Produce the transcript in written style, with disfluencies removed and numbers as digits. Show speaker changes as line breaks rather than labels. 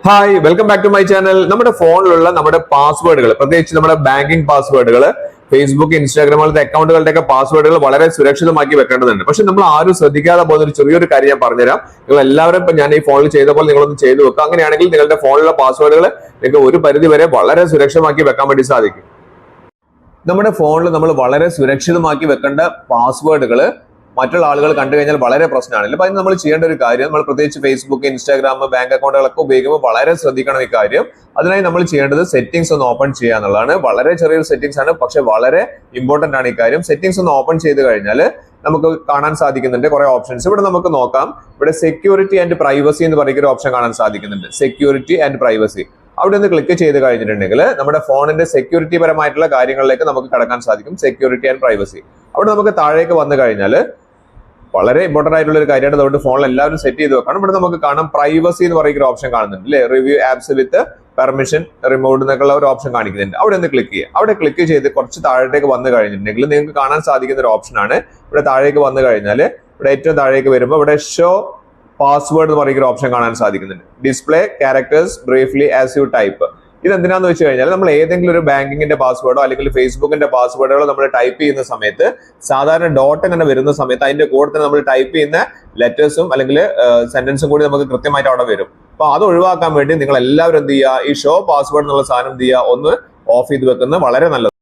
Hi welcome back to my channel. നമ്മുടെ ഫോണിലുള്ള നമ്മുടെ പാസ്വേഡുകൾ, പ്രത്യേകിച്ച് നമ്മുടെ ബാങ്കിങ് പാസ്വേഡുകൾ, ഫേസ്ബുക്ക്, ഇൻസ്റ്റാഗ്രാം പോലത്തെ അക്കൗണ്ടുകളുടെ ഒക്കെ പാസ്വേഡുകൾ വളരെ സുരക്ഷിതമാക്കി വെക്കേണ്ടതുണ്ട്. പക്ഷെ നമ്മൾ ആരും ശ്രദ്ധിക്കാതെ പോകുന്ന ഒരു ചെറിയൊരു കാര്യം ഞാൻ പറഞ്ഞുതരാം. നിങ്ങൾ എല്ലാവരും ഇപ്പൊ ഞാൻ ഈ ഫോണിൽ ചെയ്ത പോലെ നിങ്ങളൊന്ന് ചെയ്തു വെക്കുക. അങ്ങനെയാണെങ്കിൽ നിങ്ങളുടെ ഫോണിലുള്ള പാസ്വേഡുകൾ നിങ്ങൾക്ക് ഒരു പരിധി വരെ വളരെ സുരക്ഷിതമാക്കി വെക്കാൻ വേണ്ടി സാധിക്കും. നമ്മുടെ ഫോണിൽ നമ്മൾ വളരെ സുരക്ഷിതമാക്കി വെക്കേണ്ട പാസ്വേഡുകൾ മറ്റുള്ള ആളുകൾ കണ്ടു കഴിഞ്ഞാൽ വളരെ പ്രശ്നമാണ്. അപ്പൊ അതിന് നമ്മൾ ചെയ്യേണ്ട ഒരു കാര്യം, നമ്മൾ പ്രത്യേകിച്ച് ഫേസ്ബുക്ക്, ഇൻസ്റ്റാഗ്രാം, ബാങ്ക് അക്കൗണ്ടുകളൊക്കെ ഉപയോഗിക്കുമ്പോൾ വളരെ ശ്രദ്ധിക്കണം ഈ കാര്യം. അതിനായി നമ്മൾ ചെയ്യേണ്ടത് സെറ്റിംഗ്സ് ഒന്ന് ഓപ്പൺ ചെയ്യുക എന്നുള്ളതാണ്. വളരെ ചെറിയൊരു സെറ്റിംഗ്സ് ആണ്, പക്ഷെ വളരെ ഇമ്പോർട്ടന്റ് ആണ് ഈ കാര്യം. സെറ്റിംഗ്സ് ഒന്ന് ഓപ്പൺ ചെയ്ത് കഴിഞ്ഞാൽ നമുക്ക് കാണാൻ സാധിക്കുന്നുണ്ട് കുറെ ഓപ്ഷൻസ്. ഇവിടെ നമുക്ക് നോക്കാം. ഇവിടെ സെക്യൂരിറ്റി ആൻഡ് പ്രൈവസി എന്ന് പറയുന്ന ഒരു ഓപ്ഷൻ കാണാൻ സാധിക്കുന്നുണ്ട്. സെക്യൂരിറ്റി ആൻഡ് പ്രൈവസി അവിടെ ഒന്ന് ക്ലിക്ക് ചെയ്ത് കഴിഞ്ഞിട്ടുണ്ടെങ്കിൽ നമ്മുടെ ഫോണിന്റെ സെക്യൂരിറ്റി പരമായിട്ടുള്ള കാര്യങ്ങളിലേക്ക് നമുക്ക് കടക്കാൻ സാധിക്കും. സെക്യൂരിറ്റി ആൻഡ് പ്രൈവസി അവിടെ നമുക്ക് താഴേക്ക് വന്നു കഴിഞ്ഞാൽ വളരെ ഇമ്പോർട്ടന്റ് ആയിട്ടുള്ള ഒരു കാര്യമാണ്. അതുകൊണ്ട് ഫോണിൽ എല്ലാവരും സെറ്റ് ചെയ്ത് വെക്കണം. ഇവിടെ നമുക്ക് കാണാം പ്രൈവസി എന്ന് പറയുന്ന ഒരു ഓപ്ഷൻ കാണുന്നുണ്ട് അല്ലെ. Review apps with permission remove എന്നൊക്കെയുള്ള ഒരു ഓപ്ഷൻ കാണിക്കുന്നുണ്ട്. അവിടെ ഒന്ന് ക്ലിക്ക് ചെയ്യുക. അവിടെ ക്ലിക്ക് ചെയ്ത് കുറച്ച് താഴേക്ക് വന്നു കഴിഞ്ഞിട്ടുണ്ടെങ്കിൽ നിങ്ങൾക്ക് കാണാൻ സാധിക്കുന്ന ഒരു ഓപ്ഷൻ ആണ്. ഇവിടെ താഴേക്ക് വന്നു കഴിഞ്ഞാൽ ഇവിടെ ഏറ്റവും താഴേക്ക് വരുമ്പോൾ ഇവിടെ ഷോ പാസ്വേഡ് എന്ന് പറയുന്ന ഒരു ഓപ്ഷൻ കാണാൻ സാധിക്കുന്നുണ്ട്. Display characters briefly as you type. ഇതെന്തിനാന്ന് വെച്ച് കഴിഞ്ഞാൽ നമ്മൾ ഏതെങ്കിലും ഒരു ബാങ്കിങ്ങിന്റെ പാസ്വേഡോ അല്ലെങ്കിൽ ഫേസ്ബുക്കിന്റെ പാസ്വേഡുകളോ നമ്മൾ ടൈപ്പ് ചെയ്യുന്ന സമയത്ത് സാധാരണ ഡോട്ട് ഇങ്ങനെ വരുന്ന സമയത്ത് അതിന്റെ കൂടെ തന്നെ നമ്മൾ ടൈപ്പ് ചെയ്യുന്ന ലെറ്റേഴ്സും അല്ലെങ്കിൽ സെന്റൻസും കൂടി നമുക്ക് കൃത്യമായിട്ട് അവിടെ വരും. അപ്പൊ അത് ഒഴിവാക്കാൻ വേണ്ടി നിങ്ങൾ എല്ലാവരും എന്ത് ചെയ്യുക, ഈ ഷോ പാസ്വേഡ് എന്നുള്ള സാധനം എന്ത് ചെയ്യുക, ഒന്ന് ഓഫ് ചെയ്ത് വെക്കുന്നത് വളരെ നല്ലത്.